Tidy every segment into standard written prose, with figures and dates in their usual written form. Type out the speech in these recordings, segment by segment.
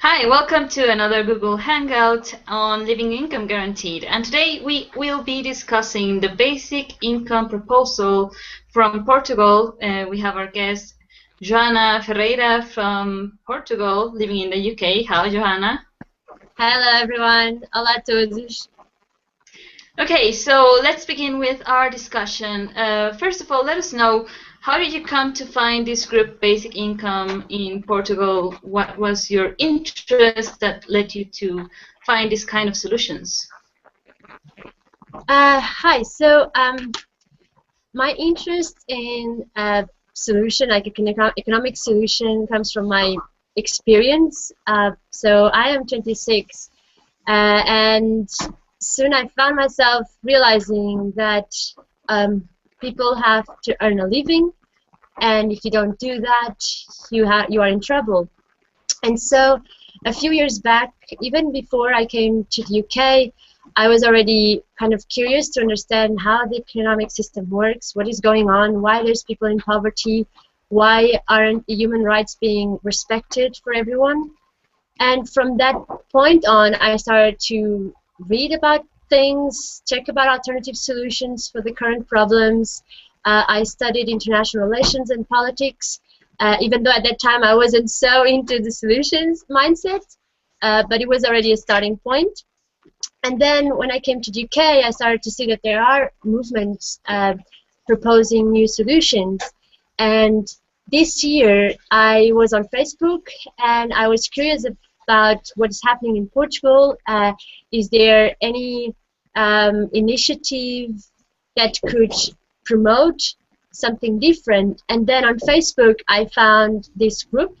Hi, welcome to another Google Hangout on Living Income Guaranteed. And today we will be discussing the basic income proposal from Portugal. We have our guest, Joana Ferreira from Portugal, living in the UK. Hi, Joana. Hello, everyone. Olá a todos. Okay, so let's begin with our discussion. First of all, let us know, how did you come to find this group, Basic Income, in Portugal? What was your interest that led you to find this kind of solutions? Hi. So, my interest in solution, like economic solution, comes from my experience. So, I am 26, and soon I found myself realizing that people have to earn a living, and if you don't do that, you are in trouble. And so a few years back, even before I came to the UK, I was already kind of curious to understand how the economic system works, what is going on, why there's people in poverty, why aren't the human rights being respected for everyone. And from that point on, I started to read about things, check about alternative solutions for the current problems. I studied international relations and politics, even though at that time I wasn't so into the solutions mindset, but it was already a starting point. And then when I came to the UK, I started to see that there are movements proposing new solutions. And this year I was on Facebook and I was curious about what is happening in Portugal. Is there any initiative that could promote something different? And then on Facebook I found this group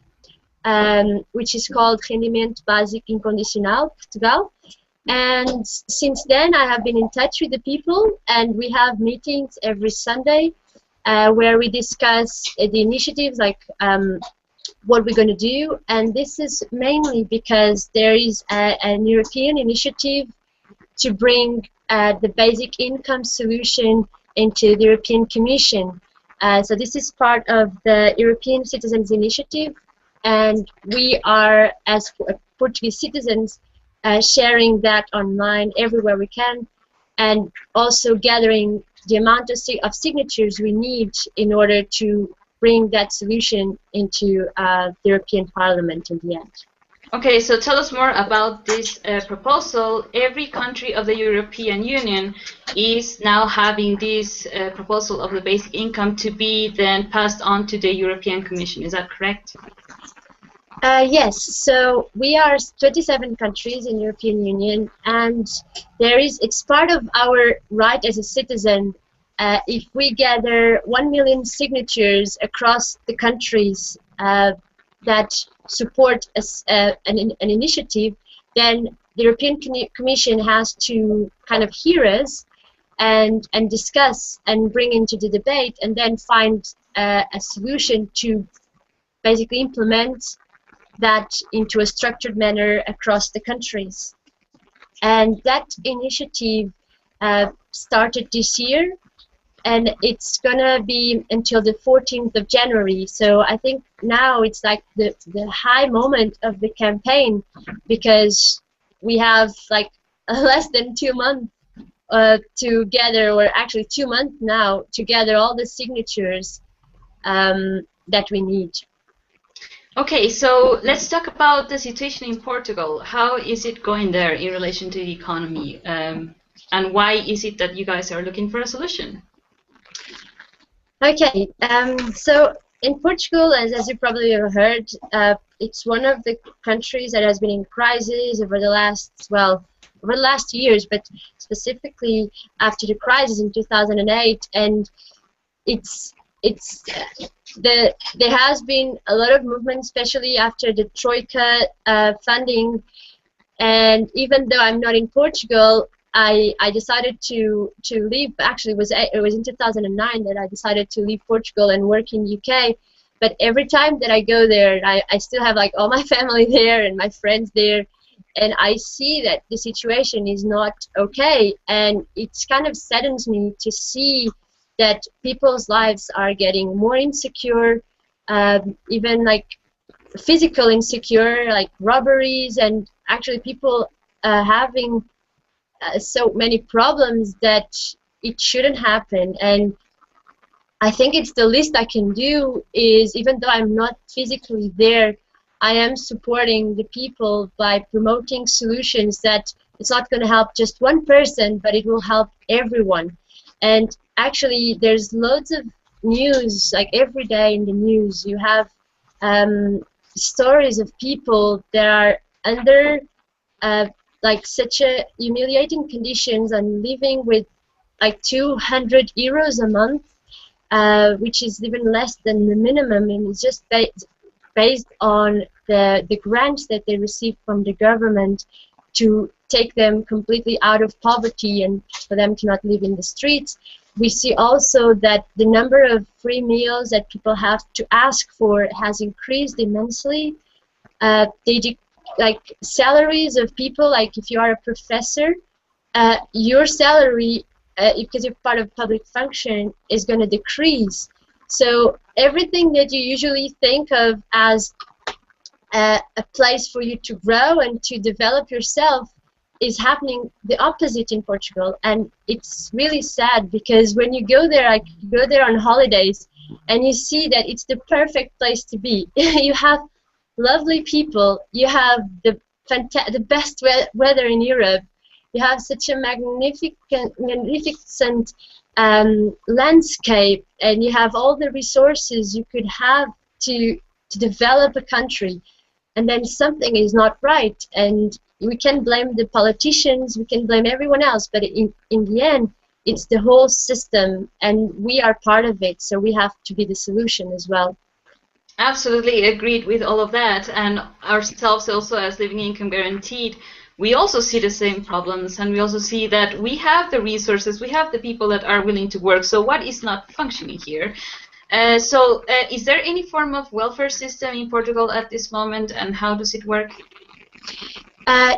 which is called Rendimento Básico Incondicional Portugal, and since then I have been in touch with the people, and we have meetings every Sunday where we discuss the initiatives, like what we're going to do. And this is mainly because there is an European initiative to bring the basic income solution into the European Commission. So this is part of the European Citizens Initiative, and we are, as Portuguese citizens, sharing that online everywhere we can, and also gathering the amount of signatures we need in order to bring that solution into the European Parliament in the end. Okay, so tell us more about this proposal. Every country of the European Union is now having this proposal of the basic income to be then passed on to the European Commission. Is that correct? Yes, so we are 27 countries in the European Union, and it's part of our right as a citizen. If we gather 1 million signatures across the countries that support an initiative, then the European Commission has to kind of hear us and discuss and bring into the debate, and then find a solution to basically implement that into a structured manner across the countries. And that initiative started this year, and it's gonna be until the 14th of January. So I think now it's like the high moment of the campaign, because we have like less than 2 months to gather, or actually 2 months now, to gather all the signatures that we need. Okay, so let's talk about the situation in Portugal. How is it going there in relation to the economy? And why is it that you guys are looking for a solution? Okay, so in Portugal, as you probably have heard, it's one of the countries that has been in crisis over the last years, but specifically after the crisis in 2008, and there has been a lot of movement, especially after the Troika funding. And even though I'm not in Portugal, I decided to leave. Actually, it was in 2009 that I decided to leave Portugal and work in UK. But every time that I go there, I still have like all my family there and my friends there, and I see that the situation is not okay, and it's kind of saddens me to see that people's lives are getting more insecure. Even like physical insecure, like robberies, and actually people having so many problems that it shouldn't happen. And I think it's the least I can do is, even though I'm not physically there, I am supporting the people by promoting solutions that it's not going to help just one person, but it will help everyone. And actually, there's loads of news, like every day in the news, you have stories of people that are under like such a humiliating conditions and living with like 200 euros a month, which is even less than the minimum, and it's just based on the grants that they receive from the government to take them completely out of poverty and for them to not live in the streets. We see also that the number of free meals that people have to ask for has increased immensely. Like salaries of people, like if you are a professor, your salary, because you're part of public function, is going to decrease. So everything that you usually think of as a place for you to grow and to develop yourself is happening the opposite in Portugal. And it's really sad, because when you go there, like you go there on holidays and you see that it's the perfect place to be. You have lovely people, you have the best weather in Europe, you have such a magnificent landscape, and you have all the resources you could have to develop a country, and then something is not right, and we can blame the politicians, we can blame everyone else, but in the end, it's the whole system, and we are part of it, so we have to be the solution as well. Absolutely agreed with all of that, and ourselves also as living income guaranteed, we also see the same problems, and we also see that we have the resources, we have the people that are willing to work, so what is not functioning here? Is there any form of welfare system in Portugal at this moment, and how does it work?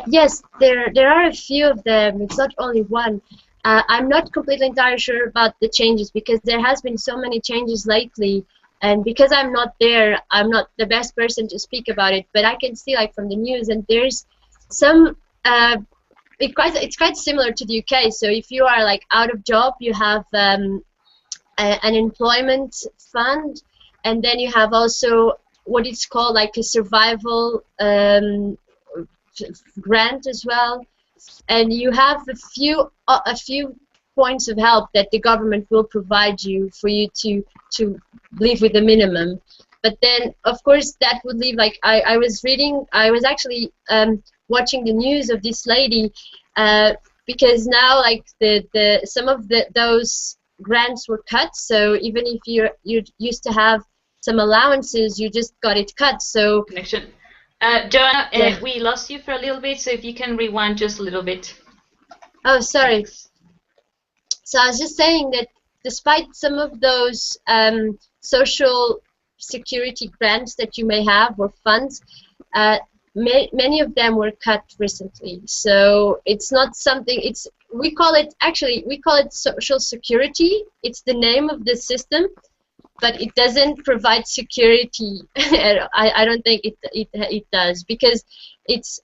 Yes, there are a few of them. It's not only one. I'm not completely entirely sure about the changes, because there has been so many changes lately, and because I'm not there, I'm not the best person to speak about it. But I can see, like, from the news, and there's some. It's quite similar to the UK. So if you are like out of job, you have an employment fund, and then you have also what it's called like a survival grant as well, and you have a few points of help that the government will provide you for you to live with the minimum. But then, of course, that would leave, like, I was actually watching the news of this lady, because now, like, some of those grants were cut, so even if you used to have some allowances, you just got it cut. So connection. Joana, yeah. We lost you for a little bit, so if you can rewind just a little bit. Oh, sorry. Thanks. So I was just saying that despite some of those social security grants that you may have, or funds, many of them were cut recently. So it's not something, we call it social security. It's the name of the system, but it doesn't provide security. I don't think it does, because it's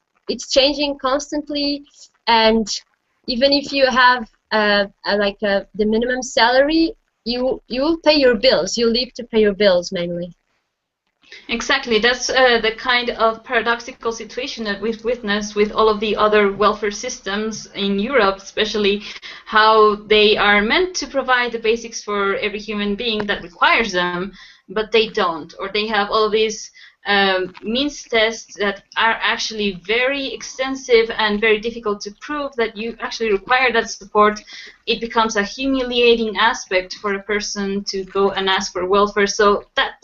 changing constantly, and even if you have the minimum salary, you will pay your bills. You live to pay your bills mainly. Exactly, that's the kind of paradoxical situation that we've witnessed with all of the other welfare systems in Europe, especially how they are meant to provide the basics for every human being that requires them, but they don't, or they have all of these means tests that are actually very extensive and very difficult to prove that you actually require that support. It becomes a humiliating aspect for a person to go and ask for welfare, so that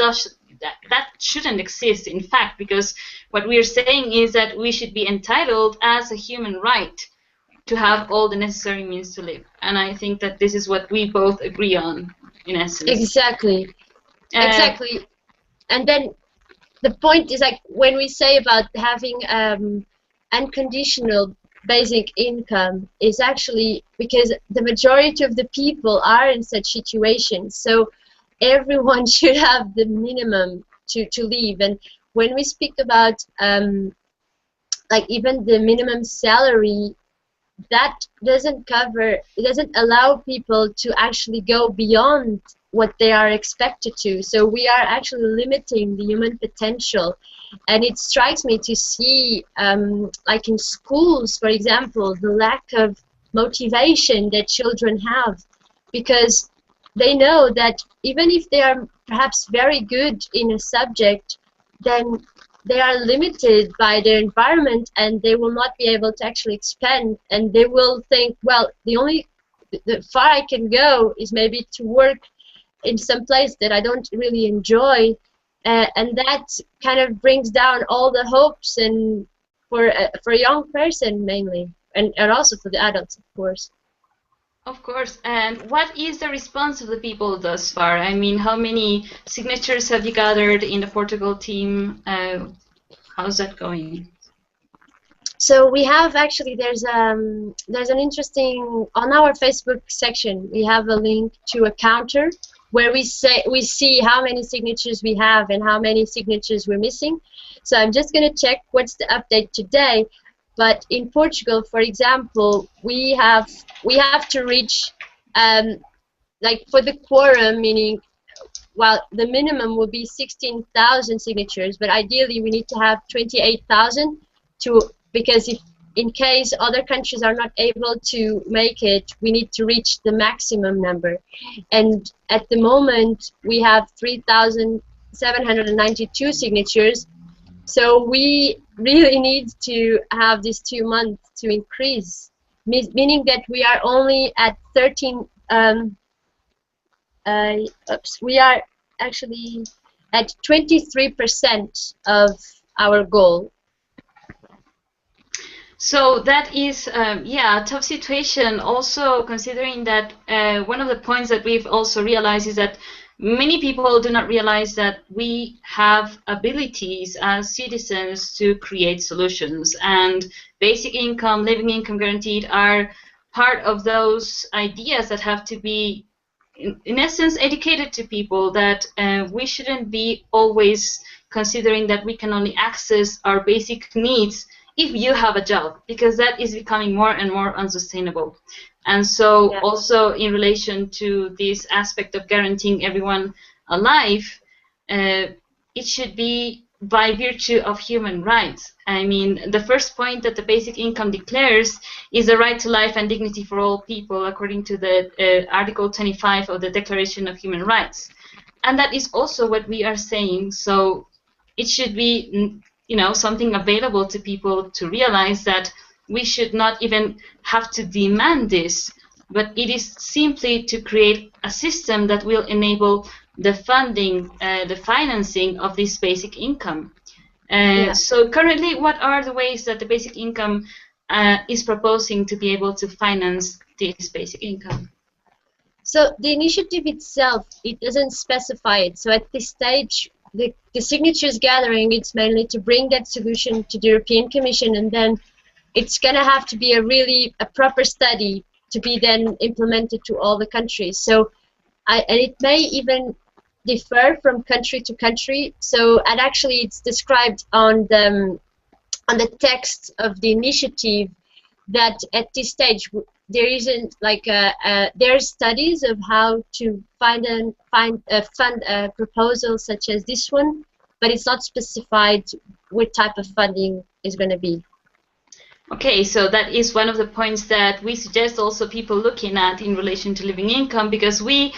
shouldn't exist, in fact, because what we're saying is that we should be entitled as a human right to have all the necessary means to live. And I think that this is what we both agree on, in essence. Exactly. Exactly. And then the point is, like, when we say about having unconditional basic income, is actually because the majority of the people are in such situations. So everyone should have the minimum to live. And when we speak about like even the minimum salary, that doesn't cover, it doesn't allow people to actually go beyond what they are expected to. So we are actually limiting the human potential. And it strikes me to see, like in schools, for example, the lack of motivation that children have, because they know that even if they are perhaps very good in a subject, then they are limited by their environment and they will not be able to actually expand, and they will think, well, the far I can go is maybe to work in some place that I don't really enjoy, and that kind of brings down all the hopes and for a young person mainly, and also for the adults, of course. Of course. And what is the response of the people thus far? I mean, how many signatures have you gathered in the Portugal team? How's that going? So we have actually, there's an interesting, on our Facebook section we have a link to a counter where we see how many signatures we have and how many signatures we're missing. So I'm just going to check what's the update today. But in Portugal, for example, we have to reach, like for the quorum, meaning, well, the minimum will be 16,000 signatures, but ideally we need to have 28,000 because if in case other countries are not able to make it, we need to reach the maximum number. And at the moment we have 3,792 signatures. So we really need to have these 2 months to increase, meaning that we are only at 13. We are actually at 23% of our goal. So that is, yeah, a tough situation. Also, considering that one of the points that we've also realized is that many people do not realize that we have abilities as citizens to create solutions, and basic income, living income guaranteed are part of those ideas that have to be, in essence, educated to people, that we shouldn't be always considering that we can only access our basic needs if you have a job, because that is becoming more and more unsustainable. And so also in relation to this aspect of guaranteeing everyone a life, it should be by virtue of human rights. I mean, the first point that the basic income declares is the right to life and dignity for all people, according to the Article 25 of the Declaration of Human Rights. And that is also what we are saying. So it should be, you know, something available to people to realize that we should not even have to demand this, but it is simply to create a system that will enable the funding, the financing of this basic income. So currently, what are the ways that the basic income is proposing to be able to finance this basic income? So the initiative itself, it doesn't specify it. So at this stage, the signatures gathering, it's mainly to bring that solution to the European Commission, and then it's going to have to be a proper study to be then implemented to all the countries. So, and it may even differ from country to country. So, and actually, it's described on the text of the initiative that at this stage there isn't like there are studies of how to fund a proposal such as this one, but it's not specified what type of funding is going to be. Okay, so that is one of the points that we suggest also people looking at in relation to living income, because we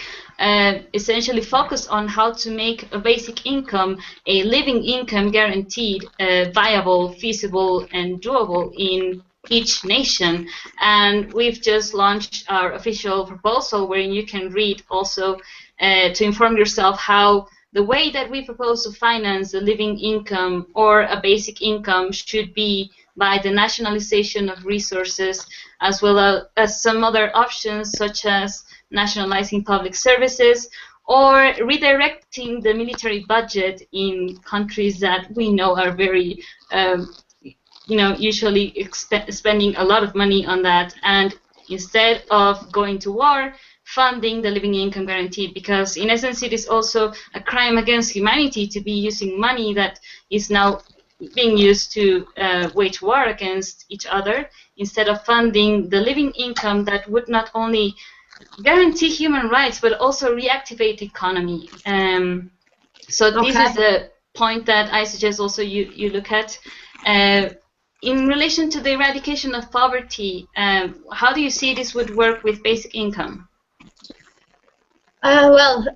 essentially focus on how to make a basic income, a living income guaranteed, viable, feasible, and doable in each nation. And we've just launched our official proposal, wherein you can read also to inform yourself how the way that we propose to finance a living income or a basic income should be by the nationalization of resources, as well as some other options such as nationalizing public services or redirecting the military budget in countries that we know are very, usually spending a lot of money on that. And instead of going to war, funding the living income guaranteed, because in essence it is also a crime against humanity to be using money that is now being used to wage war against each other, instead of funding the living income that would not only guarantee human rights but also reactivate the economy. So this is the point that I suggest also you look at. In relation to the eradication of poverty, how do you see this would work with basic income? Well,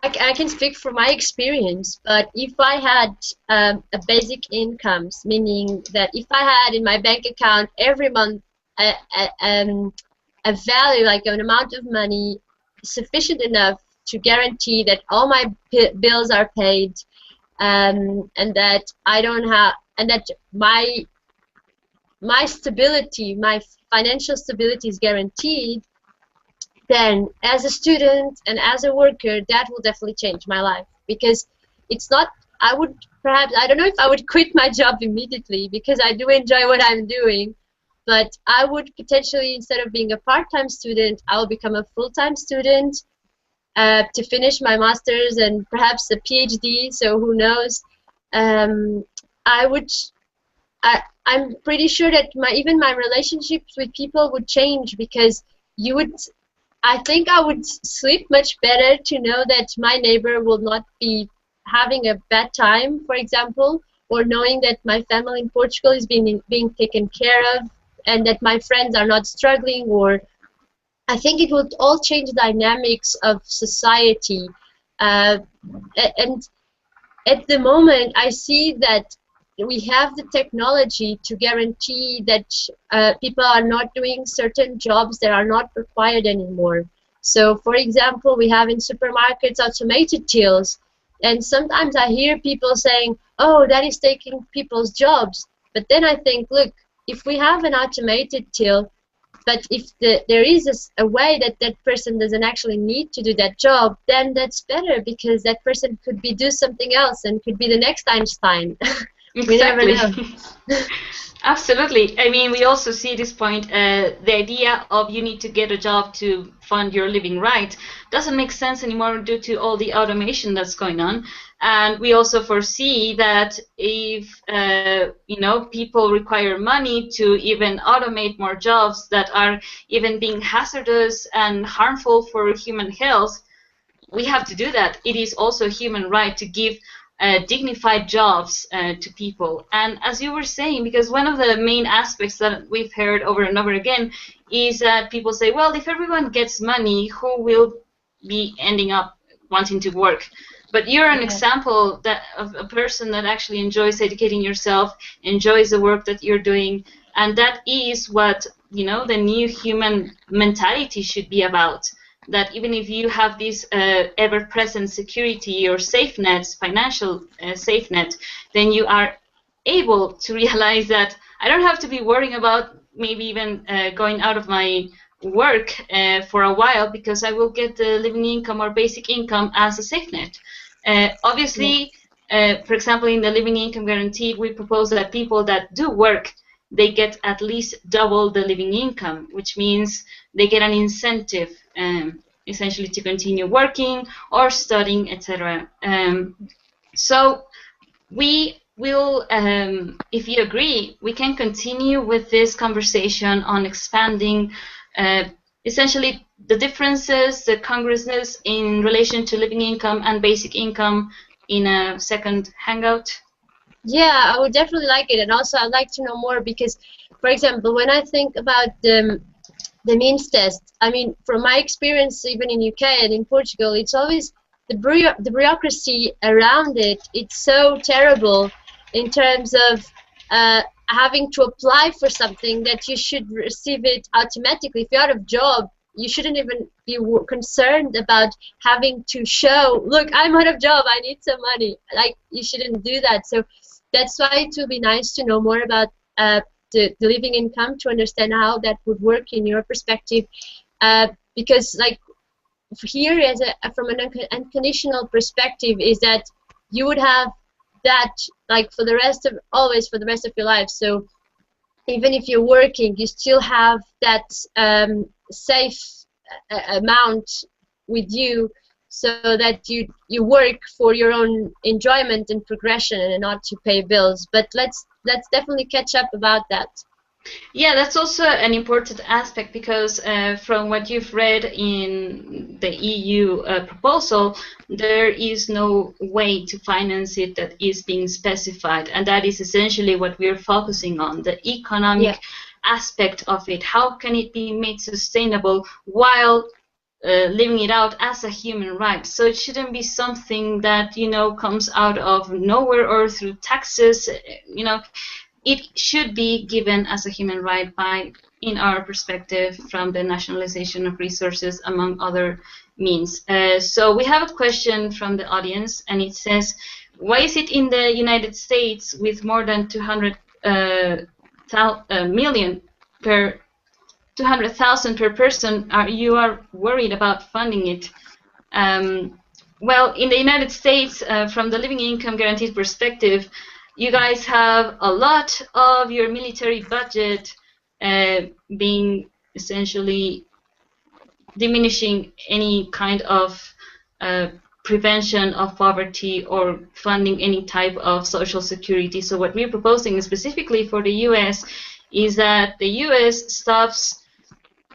I can speak from my experience, but if I had a basic income, meaning that if I had in my bank account every month a value, like an amount of money sufficient enough to guarantee that all my bills are paid, and that I don't have, and that my stability, my financial stability is guaranteed, then as a student and as a worker, that will definitely change my life. Because it's not, I don't know if I would quit my job immediately, because I do enjoy what I'm doing, but I would potentially, instead of being a part-time student, I will become a full-time student to finish my master's and perhaps a PhD, so who knows. I'm pretty sure that even my relationships with people would change, because I think I would sleep much better to know that my neighbor will not be having a bad time, for example, or knowing that my family in Portugal is being taken care of, and that my friends are not struggling. Or I think it would all change the dynamics of society. And at the moment, I see that we have the technology to guarantee that people are not doing certain jobs that are not required anymore. So, for example, we have in supermarkets automated tills, and sometimes I hear people saying, "Oh, that is taking people's jobs." But then I think, look, if we have an automated till, but if there is a way that that person doesn't actually need to do that job, then that's better, because that person could do something else and could be the next Einstein. We never know. Absolutely. I mean, we also see this point, the idea of you need to get a job to fund your living right doesn't make sense anymore due to all the automation that's going on. And we also foresee that if people require money to even automate more jobs that are even being hazardous and harmful for human health, we have to do that. It is also a human right to give dignified jobs to people. And as you were saying, because one of the main aspects that we've heard over and over again is that people say, well, if everyone gets money, who will be ending up wanting to work? But you're an example of a person that actually enjoys educating yourself, enjoys the work that you're doing, and that is what the new human mentality should be about. That even if you have this ever-present security or safe nets, financial safe net, then you are able to realize that I don't have to be worrying about maybe even going out of my work for a while, because I will get the living income or basic income as a safe net. Obviously, for example, in the living income guarantee, we propose that people that do work, they get at least double the living income, which means they get an incentive essentially to continue working or studying, etc. So we will, if you agree, we can continue with this conversation on expanding essentially the differences, the congruences in relation to living income and basic income in a second hangout. Yeah, I would definitely like it, and also I'd like to know more, because, for example, when I think about the means test, I mean, from my experience, even in UK and in Portugal, it's always the bureaucracy around it. It's so terrible in terms of having to apply for something that you should receive it automatically. If you're out of job, you shouldn't even be concerned about having to show, look, I'm out of job, I need some money. Like, you shouldn't do that. So that's why it would be nice to know more about the living income, to understand how that would work in your perspective. Because, like, here, from an unconditional perspective, is that you would have that, like, for the rest of your life. So even if you're working, you still have that safe amount with you, so that you work for your own enjoyment and progression and not to pay bills. But let's definitely catch up about that. Yeah, that's also an important aspect, because from what you've read in the EU proposal, there is no way to finance it that is being specified, and that is essentially what we're focusing on, the economic aspect of it. How can it be made sustainable while living it out as a human right? So it shouldn't be something that, you know, comes out of nowhere or through taxes. You know, it should be given as a human right by, in our perspective, from the nationalization of resources, among other means. So we have a question from the audience, and it says, why is it in the United States, with more than 200,000 per person, you are worried about funding it? Well, in the United States, from the living income guaranteed perspective, you guys have a lot of your military budget being essentially diminishing any kind of prevention of poverty or funding any type of social security. So what we're proposing specifically for the US is that the US stops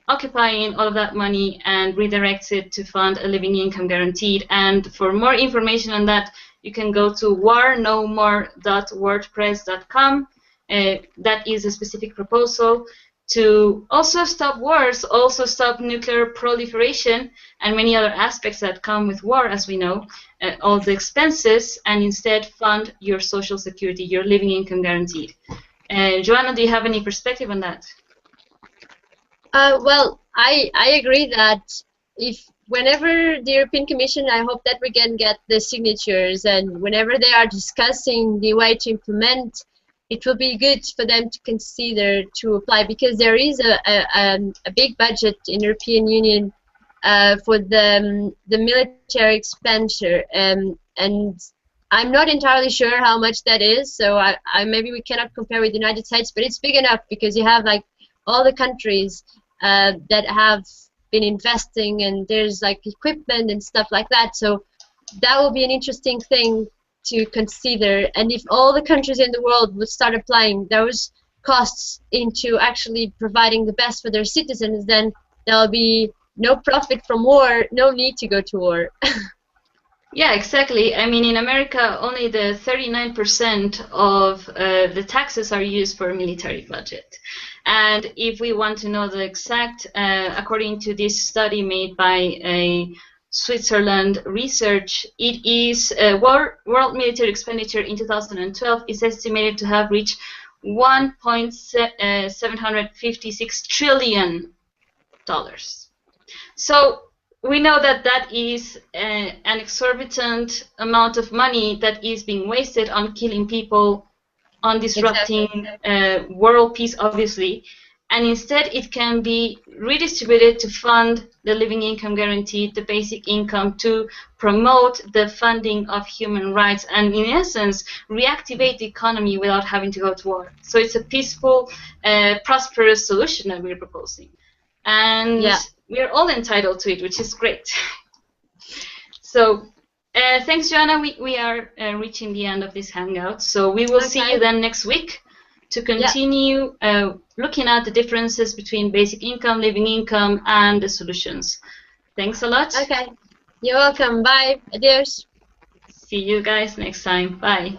occupying all of that money and redirects it to fund a living income guaranteed. And for more information on that, you can go to warnomore.wordpress.com. That is a specific proposal to also stop wars, also stop nuclear proliferation, and many other aspects that come with war, as we know, all the expenses, and instead fund your social security, your living income guaranteed. Joana, do you have any perspective on that? Well, I agree that whenever the European Commission, I hope that we can get the signatures, and whenever they are discussing the way to implement, it will be good for them to consider to apply, because there is a big budget in European Union for the military expenditure, and I'm not entirely sure how much that is, so I maybe we cannot compare with the United States, but it's big enough, because you have like all the countries that have been investing, and there's like equipment and stuff like that. So that will be an interesting thing to consider. And if all the countries in the world would start applying those costs into actually providing the best for their citizens, then there'll be no profit from war, no need to go to war. Yeah, exactly. I mean, in America, only the 39% of the taxes are used for military budget. And if we want to know the exact, according to this study made by a Switzerland research, it is world military expenditure in 2012 is estimated to have reached $1.756 trillion. So we know that that is an exorbitant amount of money that is being wasted on killing people, on disrupting world peace, obviously, and instead it can be redistributed to fund the living income guarantee, the basic income, to promote the funding of human rights, and in essence reactivate the economy without having to go to war. So it's a peaceful, prosperous solution that we're proposing, and we're all entitled to it, which is great. So thanks, Joana. We are reaching the end of this Hangout, so we will see you then next week to continue looking at the differences between basic income, living income, and the solutions. Thanks a lot. Okay. You're welcome. Bye. Adios. See you guys next time. Bye.